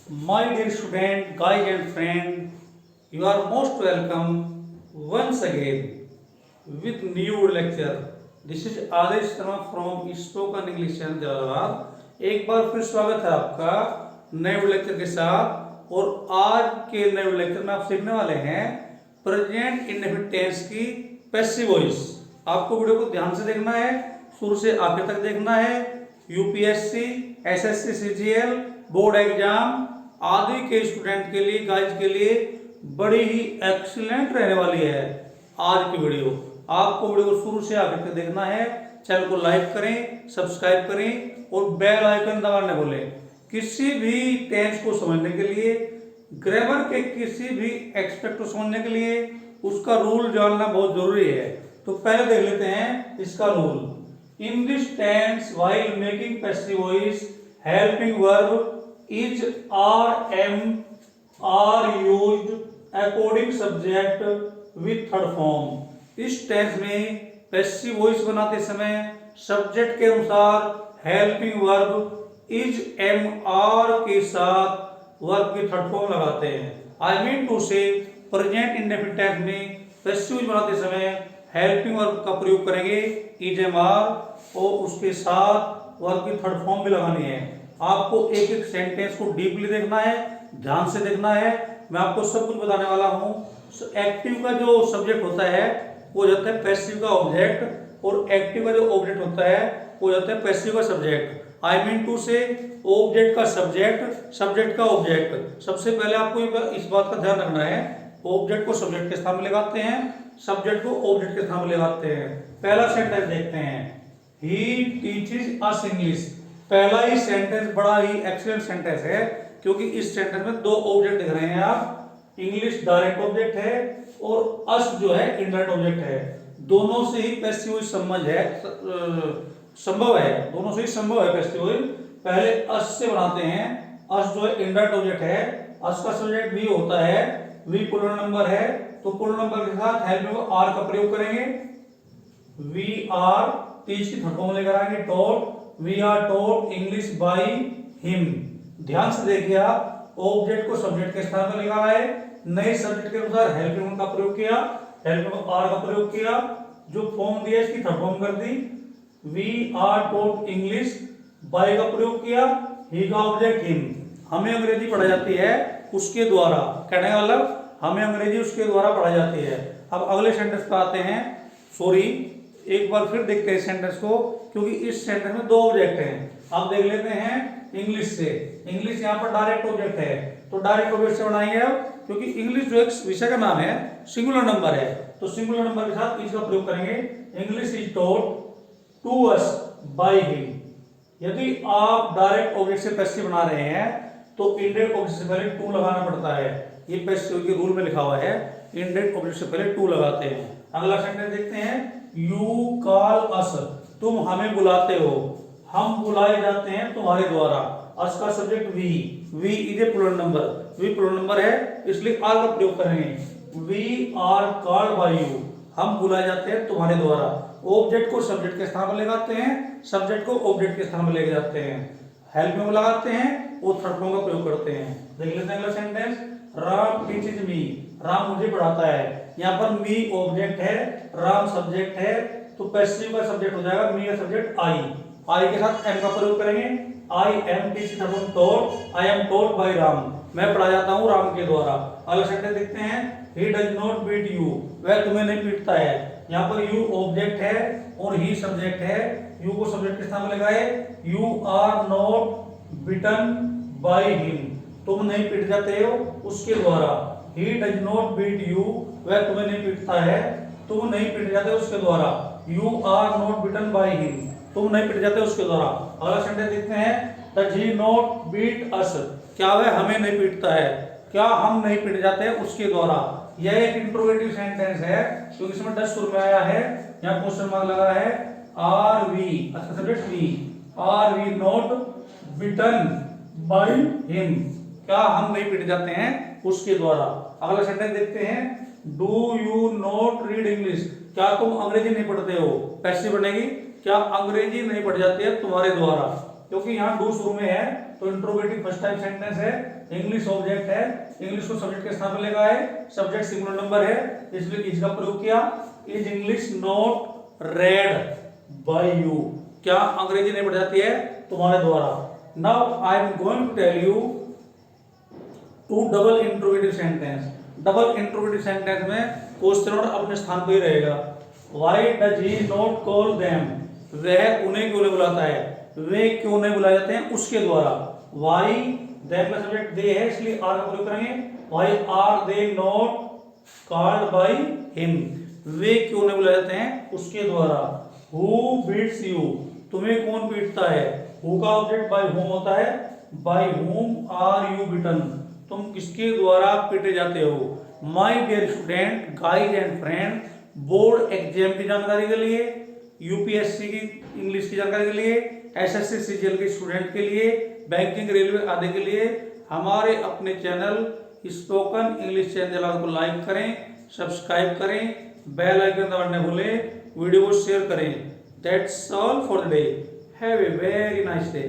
My dear student, guys and friend, you are most welcome once again with new lecture. This is Adesh Sharma from Spoken English Channel Jalalabad. एक बार फिर स्वागत है आपका नए lecture के साथ। और आज के नए लेक्चर में आप सीखने वाले हैं प्रेजेंट इंडेफिनिट टेंस की पैसिव वॉइस। आपको वीडियो को ध्यान से देखना है, शुरू से आखिर तक देखना है। UPSC, SSC, CGL, board exam आदि के स्टूडेंट के लिए, गाइज के लिए बड़ी ही एक्सीलेंट रहने वाली है आज की वीडियो। आपको वीडियो को शुरू से आखिर तक देखना है। चैनल को लाइक करें, सब्सक्राइब करें और बेल आइकन दबाने भूलें। किसी भी टेंस को समझने के लिए, ग्रामर के किसी भी एक्सपेक्ट को समझने के लिए उसका रूल जानना बहुत जरूरी है। तो पहले देख लेते हैं इसका rule. In this tense while making passive voice helping verb is are am are used according subject with third form। इस टेंस में पैसिव वॉइस बनाते समय सब्जेक्ट के अनुसार helping verb is am are के साथ वर्ब की थर्ड फॉर्म लगाते हैं। I mean to say present indefinite tense में पैसिव वॉइस बनाते समय हेल्पिंग वर्ब का प्रयोग करेंगे इज एम आर और उसके साथ वर्ब की थर्ड फॉर्म भी लगानी है। आपको एक एक सेंटेंस को डीपली देखना है, ध्यान से देखना है। मैं आपको सब कुछ बताने वाला हूँ। एक्टिव का जो सब्जेक्ट होता है वो जाता है पैसिव का ऑब्जेक्ट, और एक्टिव का जो ऑब्जेक्ट होता है वो जाता है पैसिव का सब्जेक्ट। आई मीन टू से ऑब्जेक्ट का सब्जेक्ट, सब्जेक्ट का ऑब्जेक्ट। सबसे पहले आपको इस बात का ध्यान रखना है, ऑब्जेक्ट को सब्जेक्ट के स्थान में लगाते हैं, सब्जेक्ट को ऑब्जेक्ट के स्थान में लगाते हैं। पहला सेंटेंस देखते हैं, ही टीचेस अस इंग्लिश। पहला ही सेंटेंस बड़ा ही एक्सीलेंट सेंटेंस है, क्योंकि इस सेंटेंस में दो ऑब्जेक्ट दिख रहे हैं आप। इंग्लिश डायरेक्ट ऑब्जेक्ट है और अस जो है इनडायरेक्ट ऑब्जेक्ट है। दोनों से ही पैसिव वॉइस संभव है, दोनों से ही संभव है पैसिव वॉइस। पहले अस से बनाते हैं। अस जो है इनडायरेक्ट ऑब्जेक्ट है, अस का सब्जेक्ट वी होता है, वी पूर्ण नंबर है, तो पूर्ण नंबर के साथ हेल्प में आर का प्रयोग करेंगे। वी आर टीच की थर्ड फॉर्म लेकर आएंगे taught. We are taught English by him। ध्यान से देखिए आप, ऑब्जेक्ट को सब्जेक्ट के स्थान में लगा है, नए सब्जेक्ट के अनुसार हेल्पिंग का प्रयोग किया, हेल्पिंग आर का प्रयोग किया, जो फॉर्म दिया इसकी थर्ड फॉर्म कर दी। We are taught English by का प्रयोग किया, he का ऑब्जेक्ट him। हमें अंग्रेजी पढ़ाई जाती है उसके द्वारा, कहने का मतलब हमें अंग्रेजी उसके द्वारा पढ़ाई जाती है। अब अगले सेंटेंस पे आते हैं। सॉरी, एक बार फिर देखते हैं सेंटेंस को, क्योंकि इस सेंटेंस में दो ऑब्जेक्ट हैं। आप देख लेते हैं इंग्लिश से। इंग्लिश यहाँ पर डायरेक्ट ऑब्जेक्ट है, तो डायरेक्ट ऑब्जेक्ट से बनाएंगे अब, क्योंकि इंग्लिश जो एक विषय का नाम है, सिंगुलर नंबर है, तो सिंगुलर नंबर के साथ इज का प्रयोग करेंगे। English is taught to us by him. यदि आप डायरेक्ट ऑब्जेक्ट से पैसिव बना रहे हैं तो इनडायरेक्ट ऑब्जेक्ट से पहले टू लगाना पड़ता है। ये पैसिव के रूल में लिखा हुआ है, इनडायरेक्ट ऑब्जेक्ट से पहले टू लगाते हैं। अगला सेंटेंस देखते हैं, यू कॉल अस। तुम हमें बुलाते हो, हम बुलाए जाते हैं तुम्हारे द्वारा। अस का subject we, we is a plural number, we plural number है, इसलिए आर का प्रयोग करेंगे। We are called by you, हम बुलाए जाते हैं तुम्हारे द्वारा। ऑब्जेक्ट को सब्जेक्ट के स्थान में लगाते हैं, सब्जेक्ट को ऑब्जेक्ट के स्थान में लेके जाते हैं, हेल्प में लगाते हैं और थर्ड फॉर्म का प्रयोग करते हैं। देख लेते हैं अगला sentence, Ram teaches me. Ram मुझे पढ़ाता है। यहाँ पर मी ऑब्जेक्ट है, राम सब्जेक्ट है, तो पैसिव का सब्जेक्ट हो जाएगा मी का सब्जेक्ट आई। आई के साथ एम का प्रयोग करेंगे। I am teach taught, I am taught by Ram. मैं पढ़ा जाता हूँ राम के द्वारा। अगला सेंटेंस देखते हैं, he does not beat you. वह तुम्हें नहीं पीटता है। यहाँ पर यू ऑब्जेक्ट है और ही सब्जेक्ट है, यू को सब्जेक्ट के स्थान में लगाए। You are not beaten by him, तुम नहीं पीट जाते हो उसके द्वारा। He does not beat you, वह तुम्हें नहीं पीटता है, तुम नहीं पीट जाते उसके द्वारा। You are not beaten by him, तुम नहीं पीट जाते उसके द्वारा। अगला सेंटेंस देखते हैं, does he not beat us. क्या वह हमें नहीं पीटता है, क्या हम नहीं पीट जाते उसके द्वारा। यह एक इंट्रोगेटिव सेंटेंस है, क्योंकि इसमें डज शुरू में आया है, यहाँ क्वेश्चन मार्क लगा है। आर वी, अच्छा subject we, are we not beaten by him, क्या हम नहीं पीट जाते हैं उसके द्वारा। अगला सेंटेंस देखते हैं, do you not read English. क्या तुम अंग्रेजी नहीं पढ़ते हो, पैसिव बनेगी, क्या अंग्रेजी नहीं पढ़ जाती है तुम्हारे द्वारा। क्योंकि यहाँ डू शुरू में है तो इंट्रोगेटिव फर्स्ट टाइप सेंटेंस है, इंग्लिश ऑब्जेक्ट है, इंग्लिश को सब्जेक्ट के स्थान पर लेगा है, सब्जेक्ट सिंगुलर नंबर है, इसलिए इज का प्रयोग किया। Is English not read by you, क्या अंग्रेजी नहीं पढ़ जाती है तुम्हारे द्वारा। Now I am going to tell you to double interrogative sentence. Double interrogative sentence में क्वेश्चन नोट अपने स्थान पर ही रहेगा। Why does he not call them, वह उन्हें क्यों नहीं बुलाता है, वे क्यों नहीं बुलाए जाते हैं उसके द्वारा। व्हाई देम का सब्जेक्ट दे है इसलिए आर का प्रयोग करेंगे। Why are they not called by him, वे क्यों नहीं बुलाए जाते हैं उसके द्वारा। हु बीट्स यू, तुम्हें कौन पीटता है। हु का ऑब्जेक्ट बाय होम होता है, by whom are you beaten, तुम किसके द्वारा पीटे जाते हो। My dear student, guide and friend, board exam की जानकारी के लिए, यूपीएससी की इंग्लिश की जानकारी के लिए, एसएससी सीजीएल के स्टूडेंट के लिए, बैंकिंग रेलवे आदि के लिए हमारे अपने चैनल स्पोकन इंग्लिश चैनल को लाइक करें, सब्सक्राइब करें, बेल आइकन दबाना भूलें, वीडियो को शेयर करें। That's all for the day. Have a very nice day.